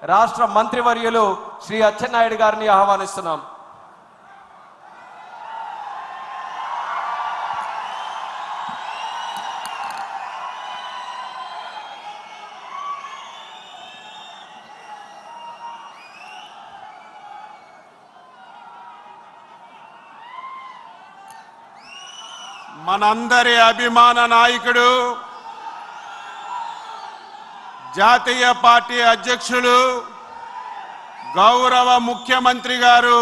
రాష్ట్ర మంత్రివర్యులు శ్రీ అచ్చెన్నాయుడు గారిని ఆహ్వానిస్తున్నాం. మనందరి అభిమాన నాయకుడు, జాతీయ పార్టీ అధ్యక్షులు, గౌరవ ముఖ్యమంత్రి గారు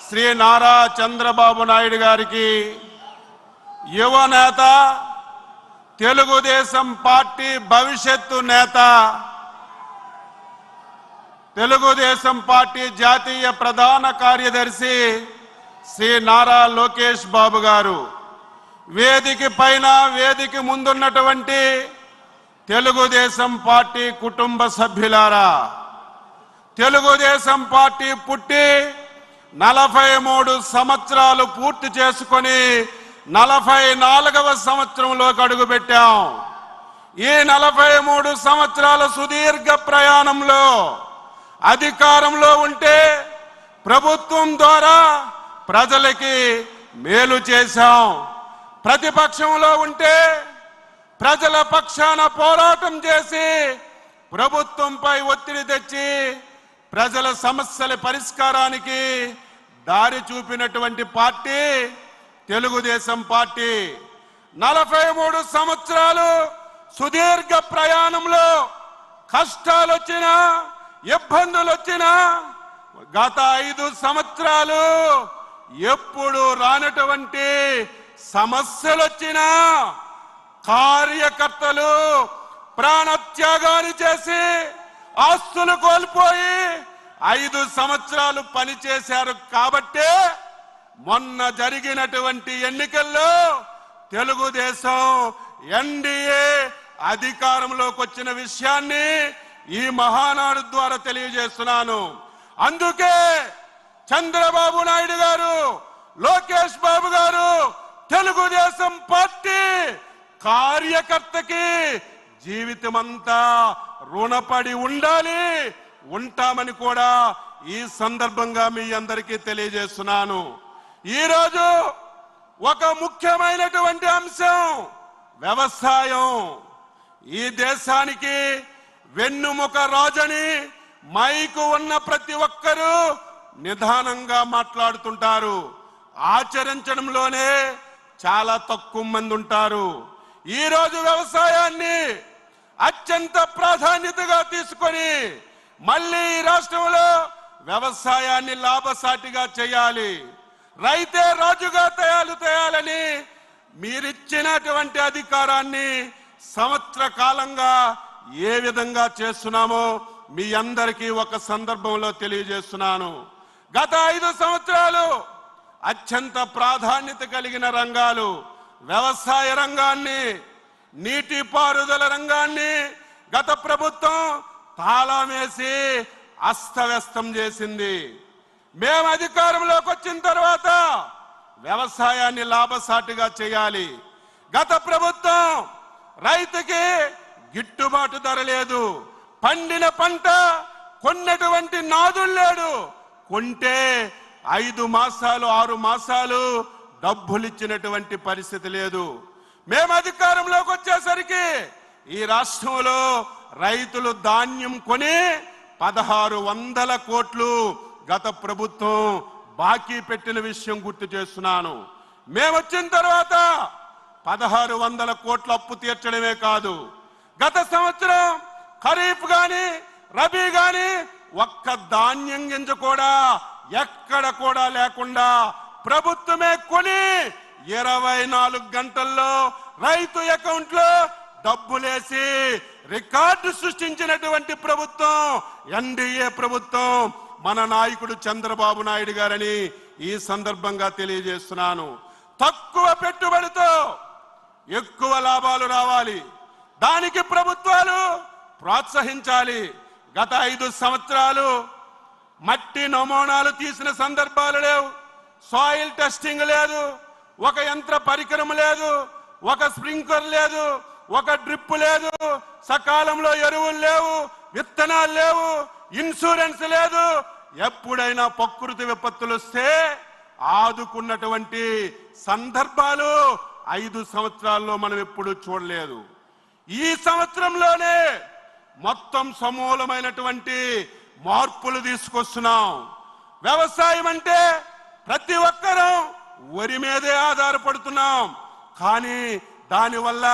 శ్రీ నారా చంద్రబాబు నాయుడు గారికి, యువనేత, తెలుగుదేశం పార్టీ భవిష్యత్తు నేత, తెలుగుదేశం పార్టీ జాతీయ ప్రధాన కార్యదర్శి శ్రీ నారా లోకేష్ బాబు గారు, వేదిక పైన వేదిక ముందున్నటువంటి తెలుగుదేశం పార్టీ కుటుంబ సభ్యులారా, తెలుగుదేశం పార్టీ పుట్టి 43 సంవత్సరాలు పూర్తి చేసుకొని 44వ సంవత్సరంలోకి అడుగుపెట్టాం. ఈ 43 సంవత్సరాల సుదీర్ఘ ప్రయాణంలో అధికారంలో ఉంటే ప్రభుత్వం ద్వారా ప్రజలకి మేలు చేశాం, ప్రతిపక్షంలో ఉంటే ప్రజల పక్షాన పోరాటం చేసి ప్రభుత్వంపై ఒత్తిడి తెచ్చి ప్రజల సమస్యల పరిష్కారానికి దారి చూపినటువంటి పార్టీ తెలుగుదేశం పార్టీ. 43 సంవత్సరాలు సుదీర్ఘ ప్రయాణంలో కష్టాలు వచ్చినా, ఇబ్బందులు వచ్చినా, గత 5 సంవత్సరాలు ఎప్పుడు రానటువంటి సమస్యలు వచ్చినా కార్యకర్తలు ప్రాణత్యాగాలు చేసి ఆస్తులు కోల్పోయి 5 సంవత్సరాలు పనిచేశారు. కాబట్టే మొన్న జరిగినటువంటి ఎన్నికల్లో తెలుగుదేశం ఎన్డీఏ అధికారంలోకి వచ్చిన విషయాన్ని ఈ మహానాడు ద్వారా తెలియజేస్తున్నాను. అందుకే చంద్రబాబు నాయుడు గారు, లోకేష్ బాబు గారు తెలుగుదేశం పార్టీ కార్యకర్తకి జీవితమంతా రుణపడి ఉండాలి, ఉంటామని కూడా ఈ సందర్భంగా మీ అందరికీ తెలియజేస్తున్నాను. ఈరోజు ఒక ముఖ్యమైనటువంటి అంశం వ్యవసాయం. ఈ దేశానికి వెన్నుముక రాజని మైకు ఉన్న ప్రతి ఒక్కరూ నిదానంగా మాట్లాడుతుంటారు, ఆచరించడంలోనే చాలా తక్కువ మంది ఉంటారు. ఈరోజు వ్యవసాయాన్ని అత్యంత ప్రాధాన్యతగా తీసుకొని మళ్ళీ ఈ రాష్ట్రంలో వ్యవసాయాన్ని లాభసాటిగా చేయాలి, రైతే రాజుగా తయాలని మీరిచ్చినటువంటి అధికారాన్ని సంవత్సర కాలంగా ఏ విధంగా చేస్తున్నామో మీ అందరికీ ఒక సందర్భంలో తెలియజేస్తున్నాను. గత 5 సంవత్సరాలు అత్యంత ప్రాధాన్యత కలిగిన రంగాలు వ్యవసాయ రంగాన్ని, నీటిపారుదల రంగాన్ని గత ప్రభుత్వం తాళం వేసి అస్తవ్యస్తం చేసింది. మేము అధికారంలోకి వచ్చిన తర్వాత వ్యవసాయాన్ని లాభసాటిగా చేయాలి. గత ప్రభుత్వం రైతుకి గిట్టుబాటు ధర లేదు, పండిన పంట కొన్నటువంటి నాదులు లేడు, కొంటే 5 మాసాలు 6 మాసాలు డబ్బులు ఇచ్చినటువంటి పరిస్థితి లేదు. మేము అధికారంలోకి వచ్చేసరికి ఈ రాష్ట్రంలో రైతులు ధాన్యం కొని 1600 కోట్లు గత ప్రభుత్వం బాకీ పెట్టిన విషయం గుర్తు చేస్తున్నాను. మేము వచ్చిన తర్వాత 1600 కోట్ల అప్పు తీర్చడమే కాదు, గత సంవత్సరం ఖరీఫ్ గాని రబీ గాని ఒక్క ధాన్యం గింజ కూడా ఎక్కడ కూడా లేకుండా ప్రభుత్వమే కొని 24 గంటల్లో రైతు అకౌంట్ లో డబ్బులేసి రికార్డు సృష్టించినటువంటి ప్రభుత్వం ఎన్డీఏ ప్రభుత్వం, మన నాయకుడు చంద్రబాబు నాయుడు గారని ఈ సందర్భంగా తెలియజేస్తున్నాను. తక్కువ పెట్టుబడితో ఎక్కువ లాభాలు రావాలి, దానికి ప్రభుత్వాలు ప్రోత్సహించాలి. గత 5 సంవత్సరాలు మట్టి నమూనాలు తీసిన సందర్భాలు లేవు, సాయిల్ టెస్టింగ్ లేదు, ఒక యంత్ర పరికరం లేదు, ఒక స్ప్రింక్లర్ లేదు, ఒక డ్రిప్ లేదు, సకాలంలో ఎరువులు లేవు, విత్తనాలు లేవు, ఇన్సూరెన్స్ లేదు. ఎప్పుడైనా ప్రకృతి విపత్తులు వస్తే ఆదుకున్నటువంటి సందర్భాలు 5 సంవత్సరాల్లో మనం ఎప్పుడు చూడలేదు. ఈ సంవత్సరంలోనే మొత్తం సమూలమైనటువంటి మార్పులు తీసుకొస్తున్నాం. వ్యవసాయం అంటే ప్రతి ఒక్కరూ వరి మీదే ఆధారపడుతున్నాం, కానీ దానివల్ల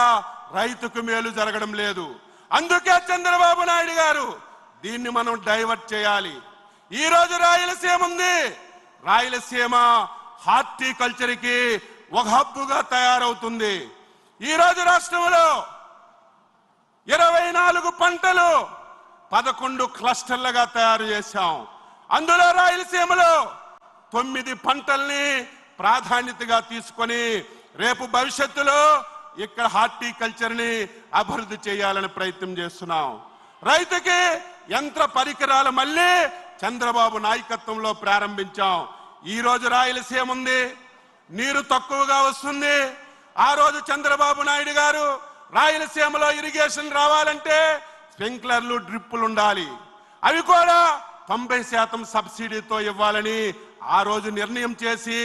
రైతుకు మేలు జరగడం లేదు. అందుకే చంద్రబాబు నాయుడు గారు దీన్ని మనం డైవర్ట్ చేయాలి. ఈ రోజు రాయలసీమ ఉంది. రాయలసీమ హార్టికల్చర్కి ఒక హబ్బుగా తయారవుతుంది. ఈ రోజు రాష్ట్రంలో 24 పంటలు 11 క్లస్టర్లుగా తయారు చేశాం. అందులో రాయలసీమలో 9 పంటల్ని ప్రాధాన్యతగా తీసుకొని రేపు భవిష్యత్తులో ఇక్కడ హార్టికల్చర్ని అభివృద్ధి చేయాలని ప్రయత్నం చేస్తున్నాం. రైతుకి యంత్ర పరికరాలు మళ్ళీ చంద్రబాబు నాయకత్వంలో ప్రారంభించాం. ఈ రోజు రాయలసీమ ఉంది, నీరు తక్కువగా వస్తుంది. ఆ రోజు చంద్రబాబు నాయుడు గారు రాయలసీమలో ఇరిగేషన్ రావాలంటే స్ప్రింక్లర్లు, డ్రిప్పులు ఉండాలి, అవి కూడా 90% సబ్సిడీతో ఇవ్వాలని ఆ రోజు నిర్ణయం చేసి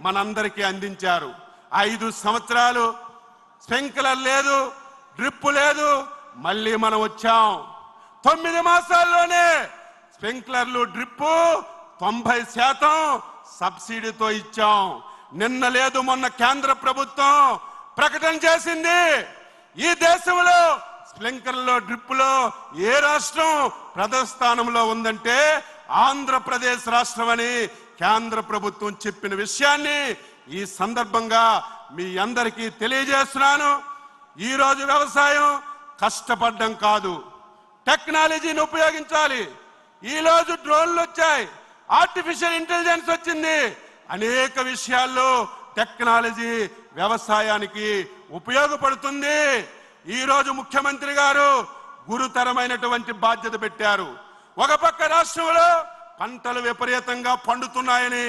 మనందరికీ అందించారు. 5 సంవత్సరాలు స్ప్రింక్లర్ లేదు, డ్రిప్పు లేదు. మళ్ళీ మనం వచ్చాం. 9 మాసాల్లోనే స్ప్రింక్లర్లు, డ్రిప్పు 90% సబ్సిడీతో ఇచ్చాం. నిన్న లేదు మొన్న కేంద్ర ప్రభుత్వం ప్రకటన చేసింది, ఈ దేశంలో స్ప్రింక్లర్లో, డ్రిప్పులో ఏ రాష్ట్రం ప్రథమ స్థానంలో ఉందంటే ఆంధ్రప్రదేశ్ రాష్ట్రం అని కేంద్ర ప్రభుత్వం చెప్పిన విషయాన్ని ఈ సందర్భంగా మీ అందరికీ తెలియజేస్తున్నాను. ఈరోజు వ్యవసాయం కష్టపడడం కాదు, టెక్నాలజీని ఉపయోగించాలి. ఈరోజు డ్రోన్లు వచ్చాయి, ఆర్టిఫిషియల్ ఇంటెలిజెన్స్ వచ్చింది. అనేక విషయాల్లో టెక్నాలజీ వ్యవసాయానికి ఉపయోగపడుతుంది. ఈరోజు ముఖ్యమంత్రి గారు గురుతరమైనటువంటి బాధ్యత పెట్టారు. ఒక పక్క రాష్ట్రంలో పంటలు విపరీతంగా పండుతున్నాయని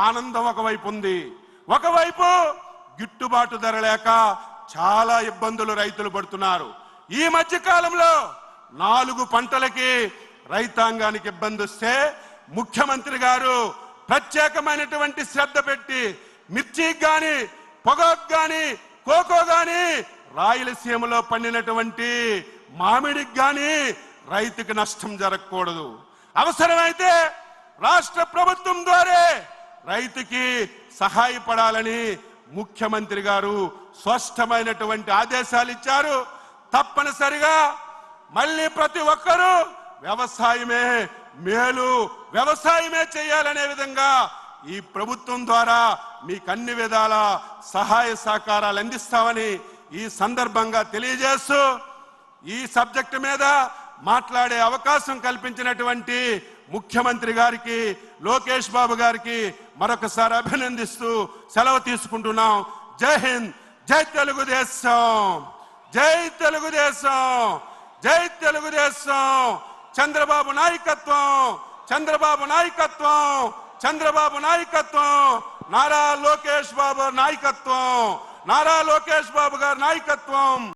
ఆనందం ఒకవైపు ఉంది, ఒకవైపు గిట్టుబాటు ధర లేక చాలా ఇబ్బందులు రైతులు పడుతున్నారు. ఈ మధ్య కాలంలో 4 పంటలకి రైతాంగానికి ఇబ్బంది వస్తే ముఖ్యమంత్రి గారు ప్రత్యేకమైనటువంటి శ్రద్ధ పెట్టి మిర్చికి గాని, పొగాకు గాని, కోకో గాని, రాయలసీమలో పండినటువంటి మామిడికి గాని రైతుకు నష్టం జరగకూడదు. అవసరమైతే రాష్ట్ర ప్రభుత్వం ద్వారా రైతుకి సహాయపడాలని ముఖ్యమంత్రి గారు స్పష్టమైనటువంటి ఆదేశాలు ఇచ్చారు. తప్పనిసరిగా మళ్ళీ ప్రతి ఒక్కరూ వ్యవసాయమే మేలు, వ్యవసాయమే చేయాలనే విధంగా ఈ ప్రభుత్వం ద్వారా మీకు అన్ని విధాల సహాయ సహకారాలు అందిస్తామని ఈ సందర్భంగా తెలియజేస్తూ ఈ సబ్జెక్టు మీద మాట్లాడే అవకాశం కల్పించినటువంటి ముఖ్యమంత్రి గారికి, లోకేష్ బాబు గారికి మరొకసారి అభినందిస్తూ సెలవు తీసుకుంటున్నాం. జై హింద్, జై తెలుగుదేశం, జై తెలుగుదేశం, జై తెలుగుదేశం. చంద్రబాబు నాయకత్వం, చంద్రబాబు నాయకత్వం, చంద్రబాబు నాయకత్వం, నారా లోకేష్ బాబు నాయకత్వం, నారా లోకేష్ బాబు గారి నాయకత్వం.